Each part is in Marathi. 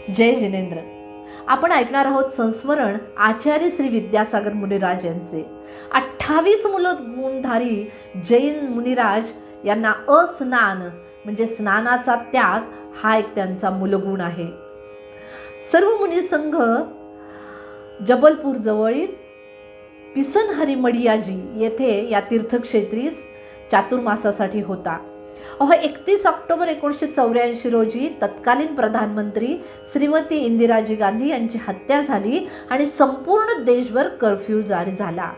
जय जिनेंद्र. आपण ऐकणार आहोत संस्मरण आचार्य श्री विद्यासागर मुनिराज यांचे. 28 गुणधारी जैन मुनिराज यांना अस्नान म्हणजे स्नानाचा त्याग हा एक त्यांचा मूलगुण आहे. सर्व मुनिसंघ जबलपूर जवळील पिसनहरी मडियाजी येथे या तीर्थक्षेत्री चातुर्मासासाठी होता. 31 ऑक्टोबर 1984 रोजी तत्कालीन प्रधानमंत्री श्रीमती इंदिराजी गांधी यांची हत्या झाली आणि संपूर्ण देशभर कर्फ्यू जारी झाला.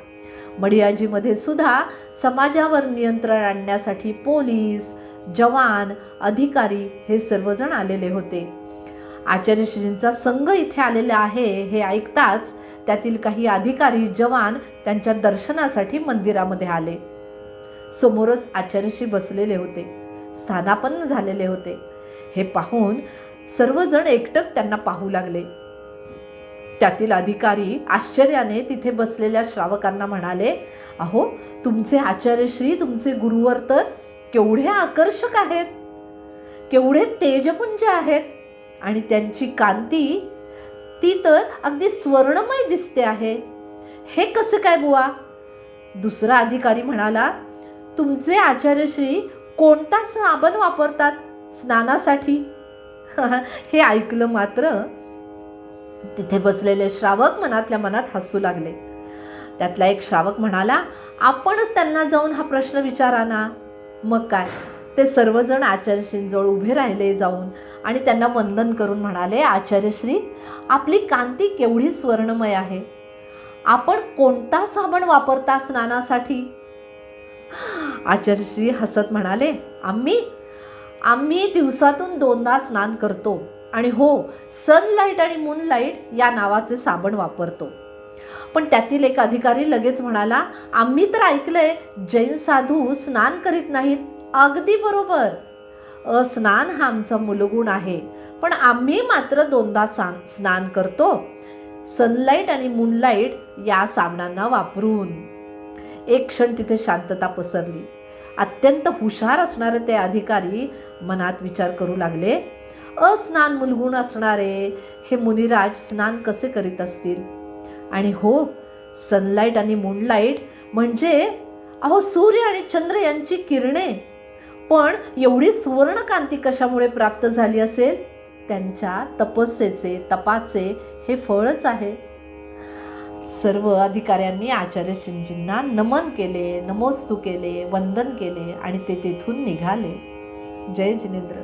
मडियाजीमध्ये सुद्धा समाजावर नियंत्रण आणण्यासाठी पोलीस, जवान, अधिकारी हे सर्वजण आलेले होते. आचार्यश्रींचा संघ इथे आलेला आहे हे ऐकताच त्यातील काही अधिकारी, जवान त्यांच्या दर्शनासाठी मंदिरामध्ये आले. समोरच आचार्यश्री बसलेले होते, स्थानापन्न झालेले होते. हे पाहून सर्वजण एकटक त्यांना पाहू लागले. त्यातील अधिकारी आश्चर्याने तिथे बसलेल्या श्रावकांना म्हणाले, अहो, तुमचे आचार्यश्री, तुमचे गुरुवर तर केवढे आकर्षक आहेत, केवढे तेजपुंज आहेत आणि त्यांची कांती ती तर अगदी स्वर्णमय दिसते आहे. हे कसे काय बुवा? दुसरा अधिकारी म्हणाला, तुमचे आचार्यश्री कोणता साबण वापरतात स्नानासाठी? हे ऐकलं मात्र तिथे बसलेले श्रावक मनातल्या मनात हसू लागले. त्यातला एक श्रावक म्हणाला, आपणच त्यांना जाऊन हा प्रश्न विचारा ना. मग काय, ते सर्वजण आचार्यश्रींजवळ उभे राहिले जाऊन आणि त्यांना वंदन करून म्हणाले, आचार्यश्री, आपली कांती केवढी स्वर्णमय आहे. आपण कोणता साबण वापरता स्नानासाठी? आचार्यश्री हसत म्हणाले, आम्ही दिवसातून 2दा स्नान करतो आणि हो, सनलाईट आणि मूनलाईट या नावाचे साबण वापरतो. पण त्यातील एक अधिकारी लगेच म्हणाला, आम्ही तर ऐकलंय जैन साधू स्नान करीत नाहीत. अगदी बरोबर, स्नान हा आमचा मूलगुण आहे, पण आम्ही मात्र 2दा स्नान करतो, सनलाईट आणि मूनलाईट या साबणांना वापरून. एक क्षण तिथे शांतता पसरली. अत्यंत हुशार असणारे ते अधिकारी मनात विचार करू लागले, अस्नान मूलगुण असणारे हे मुनिराज स्नान कसे करीत असतील? आणि हो, सनलाईट आणि मूनलाईट म्हणजे अहो सूर्य आणि चंद्र यांची किरणे. पण एवढी सुवर्णकांती कशामुळे प्राप्त झाली असेल? त्यांच्या तपस्येचे, तपाचे हे फळच आहे. सर्व अधिकाऱ्यांनी आचार्यश्रींजींना नमन केले, नमोस्तु केले, वंदन केले आणि ते तेथून निघाले. जय जिनेंद्र.